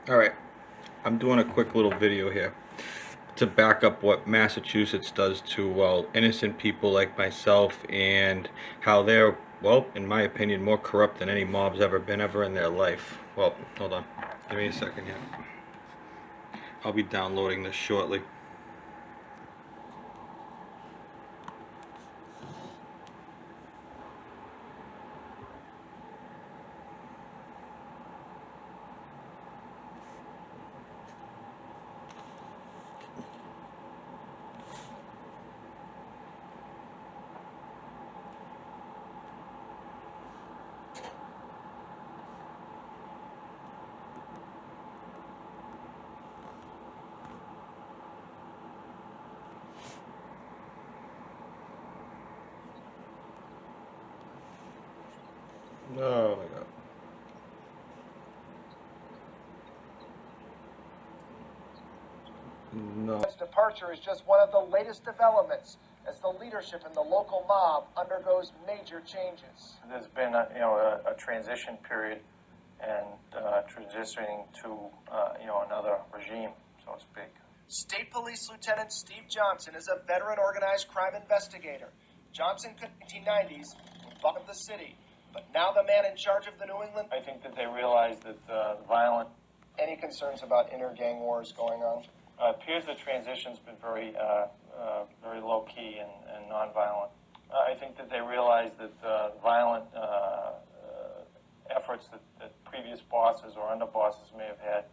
Alright, I'm doing a quick little video here to back up what Massachusetts does to, well, innocent people like myself, and how they're, well, in my opinion, more corrupt than any mob's ever been in their life. Well, hold on. Give me a second here. I'll be downloading this shortly. Oh my god. No. His departure is just one of the latest developments as the leadership in the local mob undergoes major changes. There's been a transition period and transitioning to another regime, so to speak. State Police Lieutenant Steve Johnson is a veteran organized crime investigator. Johnson could 1990s fought of the city, but now the man in charge of the New England. I think that they realize that violent. Any concerns about inter-gang wars going on? It appears the transition's been very low key and nonviolent. I think that they realize that violent efforts that previous bosses or underbosses may have had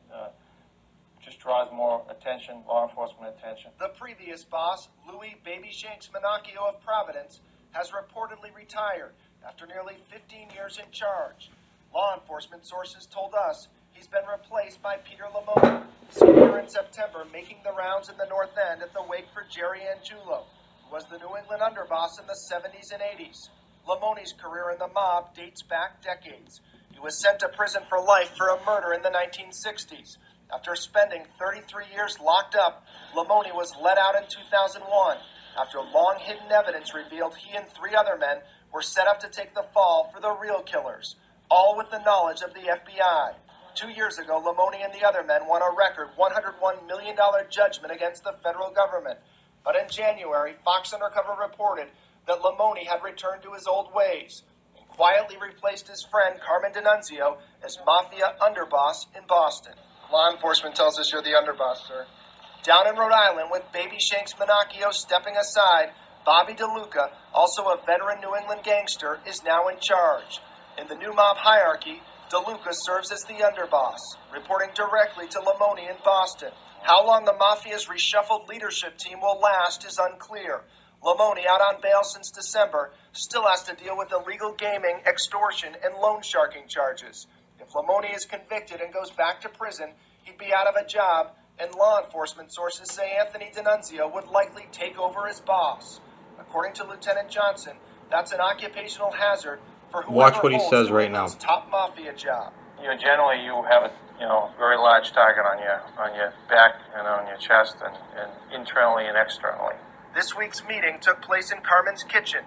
just draws more attention, law enforcement attention. The previous boss, Louis Babyshanks Menacchio of Providence, has reportedly retired after nearly 15 years in charge. Law enforcement sources told us he's been replaced by Peter Lamoni, seen here in September making the rounds in the North End at the wake for Jerry Angiulo, who was the New England underboss in the 70s and 80s. Lamoni's career in the mob dates back decades. He was sent to prison for life for a murder in the 1960s. After spending 33 years locked up, Lamoni was let out in 2001 after long hidden evidence revealed he and 3 other men were set up to take the fall for the real killers, all with the knowledge of the FBI. 2 years ago, Lamoni and the other men won a record $101 million judgment against the federal government. But in January, Fox Undercover reported that Lamoni had returned to his old ways and quietly replaced his friend Carmen D'Annunzio as mafia underboss in Boston. Law enforcement tells us you're the underboss, sir. Down in Rhode Island, with Babyshanks Menacchio stepping aside, Bobby DeLuca, also a veteran New England gangster, is now in charge. In the new mob hierarchy, DeLuca serves as the underboss, reporting directly to Lamoni in Boston. How long the mafia's reshuffled leadership team will last is unclear. Lamoni, out on bail since December, still has to deal with illegal gaming, extortion, and loan sharking charges. If Lamoni is convicted and goes back to prison, he'd be out of a job, and law enforcement sources say Anthony D'Annunzio would likely take over as boss. According to Lieutenant Johnson, that's an occupational hazard for whoever Watch what he holds says New right now. England's top mafia job. Generally you have a very large target on your back and on your chest and internally and externally. This week's meeting took place in Carmen's kitchen.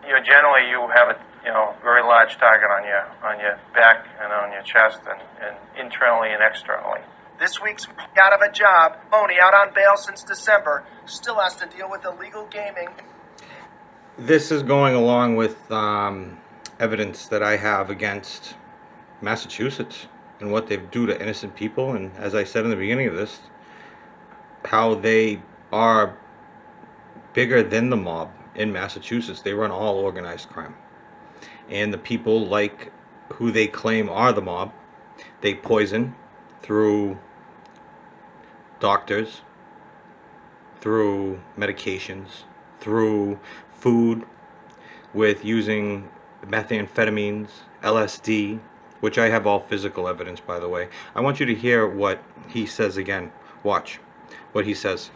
Generally you have a very large target on your back and on your chest and internally and externally. This week's out of a job, Lamoni, out on bail since December, still has to deal with illegal gaming. This is going along with evidence that I have against Massachusetts and what they do to innocent people, and as I said in the beginning of this, how they are bigger than the mob in Massachusetts. They run all organized crime, and the people like who they claim are the mob, they poison through doctors, through medications, through food, with using methamphetamines, LSD, which I have all physical evidence, by the way. I want you to hear what he says again. Watch what he says.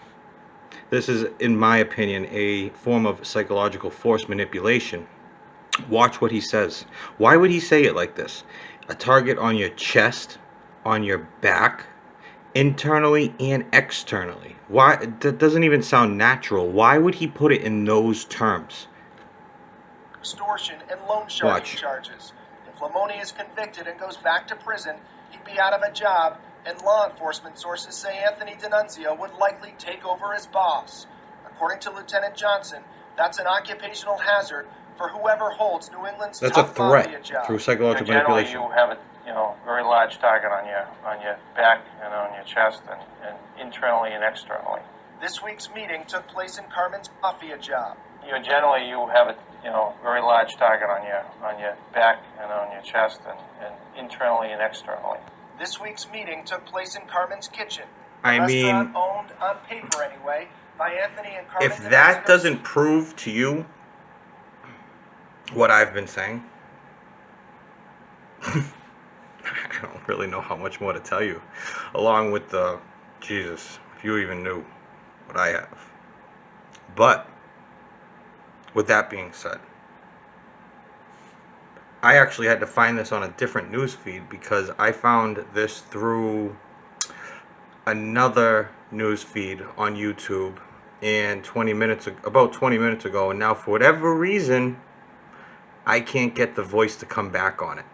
This is, in my opinion, a form of psychological force manipulation. Watch what he says. Why would he say it like this? A target on your chest, on your back, internally and externally. Why? That doesn't even sound natural. Why would he put it in those terms? Extortion and loan sharking charges. If Lamoni is convicted and goes back to prison, he'd be out of a job, and law enforcement sources say Anthony D'Annunzio would likely take over as boss. According to Lieutenant Johnson, that's an occupational hazard for whoever holds New England's That's a top mafia threat job. through psychological Generally, manipulation. you have a very large target on your back and on your chest, and internally and externally. This week's meeting took place in Carmen's mafia job. You have a very large target on your back and on your chest, and internally and externally. This week's meeting took place in Carmen's kitchen. I Restaurant mean, owned on paper anyway by Anthony and Carmen. if that doesn't prove to you what I've been saying, I don't really know how much more to tell you. Along with the Jesus, if you even knew what I have. But with that being said, I actually had to find this on a different news feed because I found this through another news feed on YouTube and about 20 minutes ago, and now for whatever reason I can't get the voice to come back on it,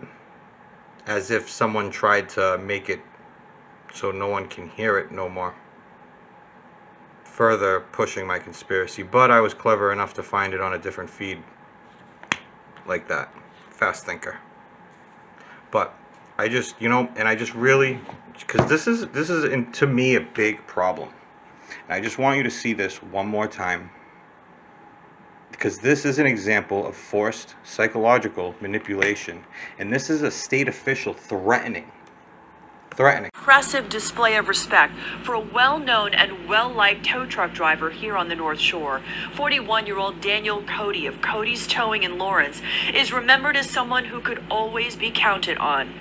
as if someone tried to make it so no one can hear it no more, further pushing my conspiracy. But I was clever enough to find it on a different feed like that. Fast thinker. But I just, and I just really, because this is to me a big problem. And I just want you to see this one more time, because this is an example of forced psychological manipulation, and this is a state official threatening. Impressive display of respect for a well-known and well-liked tow truck driver here on the North Shore. 41-year-old Daniel Cody of Cody's Towing in Lawrence is remembered as someone who could always be counted on.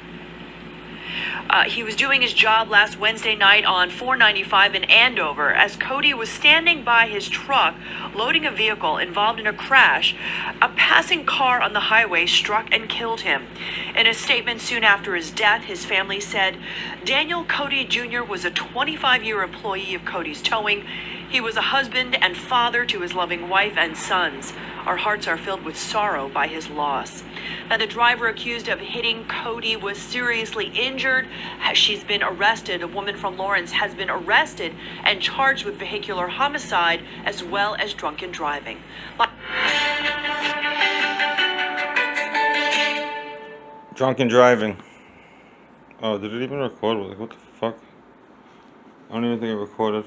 He was doing his job last Wednesday night on 495 in Andover as Cody was standing by his truck loading a vehicle involved in a crash. A passing car on the highway struck and killed him. In a statement soon after his death, his family said Daniel Cody Jr. was a 25-year employee of Cody's Towing. He was a husband and father to his loving wife and sons. Our hearts are filled with sorrow by his loss. Now, the driver accused of hitting Cody was seriously injured. She's been arrested. A woman from Lawrence has been arrested and charged with vehicular homicide as well as drunken driving. Drunken driving. Oh, did it even record? Like, what the fuck? I don't even think it recorded.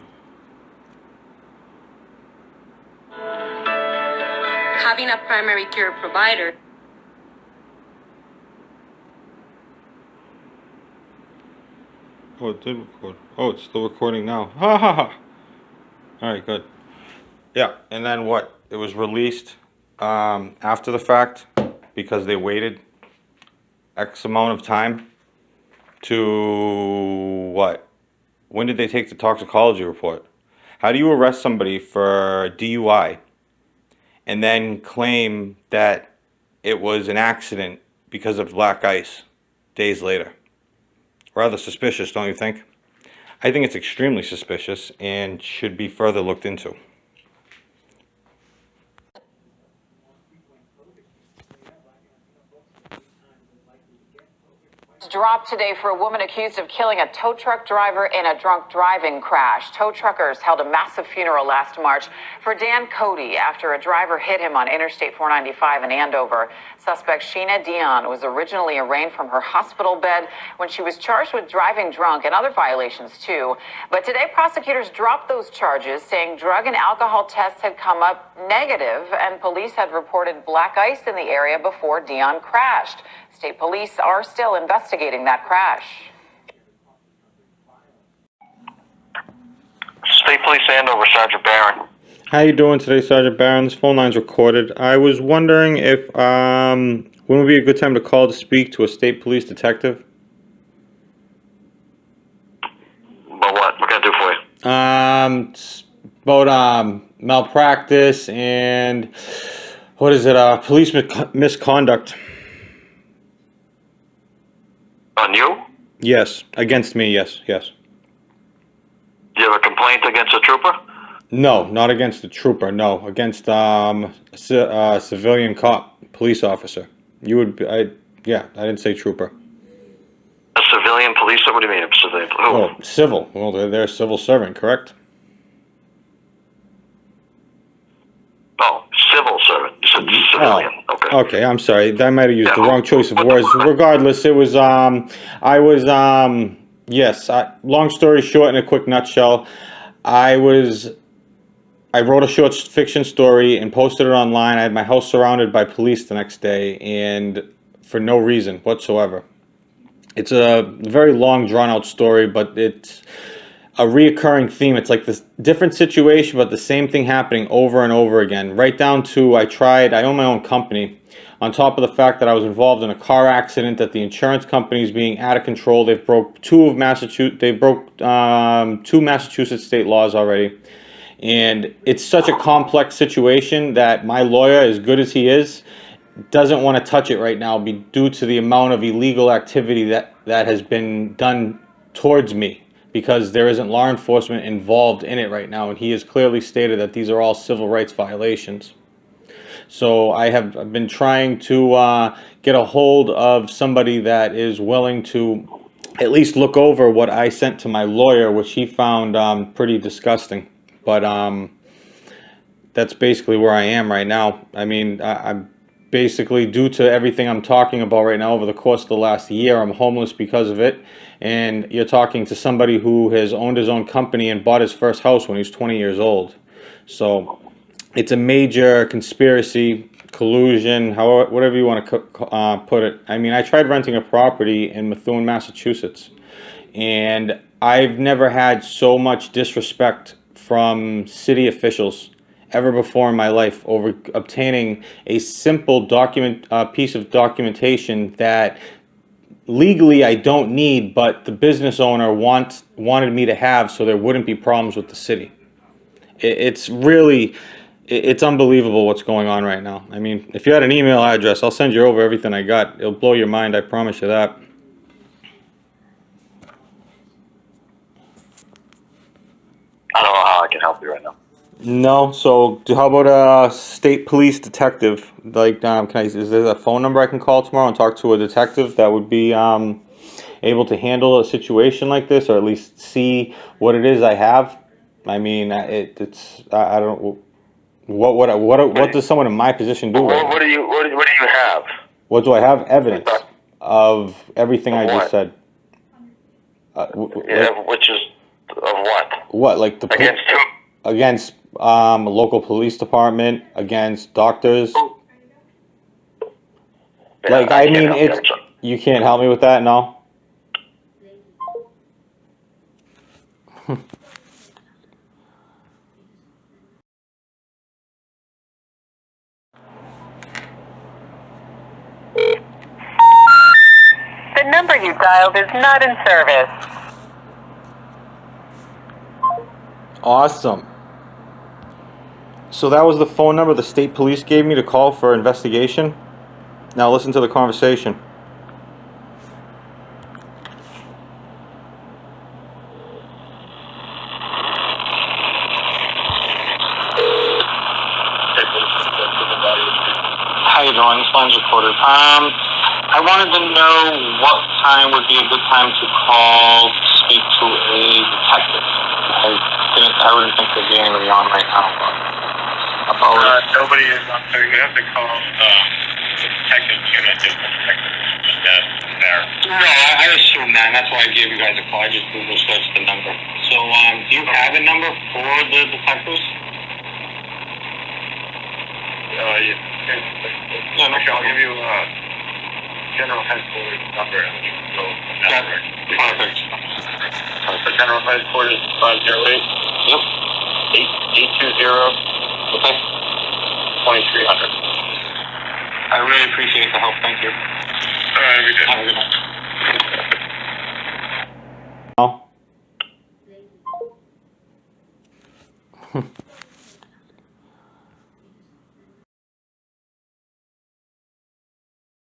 Having a primary care provider. Oh, it did record. Oh, it's still recording now. Ha ha ha. Alright, good. Yeah, and then what? It was released after the fact because they waited X amount of time to what? When did they take the toxicology report? How do you arrest somebody for DUI and then claim that it was an accident because of black ice days later? Rather suspicious, don't you think? I think it's extremely suspicious and should be further looked into. Dropped today for a woman accused of killing a tow truck driver in a drunk driving crash. Tow truckers held a massive funeral last March for Dan Cody after a driver hit him on Interstate 495 in Andover. Suspect Sheena Dion was originally arraigned from her hospital bed when she was charged with driving drunk and other violations too. But today prosecutors dropped those charges, saying drug and alcohol tests had come up negative and police had reported black ice in the area before Dion crashed. State police are still investigating that crash. State Police Andover, Sergeant Barron. How you doing today, Sergeant Barron? This phone line's recorded. I was wondering if when would be a good time to call to speak to a state police detective? But what? What can I do for you? It's about malpractice and what is it? Police misconduct. On you? Yes, against me. Yes. You have a complaint against a trooper? No, not against the trooper. No, against a civilian cop, police officer. You would, I didn't say trooper. A civilian police? What do you mean, civilian? Who? Oh, civil. Well, they're a civil servant, correct? Oh, civil servant. You said civilian. Okay. Okay, I'm sorry. I might have used the wrong choice of words. Regardless, it was, yes, long story short, in a quick nutshell, I wrote a short fiction story and posted it online. I had my house surrounded by police the next day, and for no reason whatsoever. It's a very long, drawn-out story, but it's a reoccurring theme. It's like this different situation, but the same thing happening over and over again. Right down to I own my own company. On top of the fact that I was involved in a car accident, that the insurance company is being out of control. They've broke two Massachusetts state laws already. And it's such a complex situation that my lawyer, as good as he is, doesn't want to touch it right now due to the amount of illegal activity that has been done towards me, because there isn't law enforcement involved in it right now, and he has clearly stated that these are all civil rights violations. So I've been trying to get a hold of somebody that is willing to at least look over what I sent to my lawyer, which he found pretty disgusting. But that's basically where I am right now. I mean, I'm basically, due to everything I'm talking about right now over the course of the last year, I'm homeless because of it. And you're talking to somebody who has owned his own company and bought his first house when he was 20 years old. So it's a major conspiracy, collusion, however, whatever you want to put it. I mean, I tried renting a property in Methuen, Massachusetts, and I've never had so much disrespect from city officials ever before in my life over obtaining a simple piece of documentation that legally I don't need, but the business owner wanted me to have so there wouldn't be problems with the city. It's unbelievable what's going on right now. I mean, if you had an email address, I'll send you over everything I got. It'll blow your mind, I promise you that. I don't know how I can help you right now. No, so how about a state police detective? Like, is there a phone number I can call tomorrow and talk to a detective that would be able to handle a situation like this, or at least see what it is I have? I mean, it's I don't. What does someone in my position do? What do you have? What do I have? Evidence of everything I just said. Which is of what? What, like the Against who? Against a local police department, against doctors. Like, I mean, you can't help me with that, no? The number you dialed is not in service. Awesome. So that was the phone number the state police gave me to call for investigation. Now listen to the conversation. How you doing? This line's recorded. I wanted to know what time would be a good time to call to speak to a detective. I wouldn't think there'd be anybody on right now. Nobody is on there. You have to call the detective unit to there. No, I assume that, and that's why I gave you guys a call. I just Google searched the number. So, do you have a number for the detectives? Yeah, I'll give you general headquarters number and you can go that way. Perfect. The general headquarters is 508. Yep. 820. Okay. 2300. I really appreciate the help. Thank you. All right, we good. Have a good night.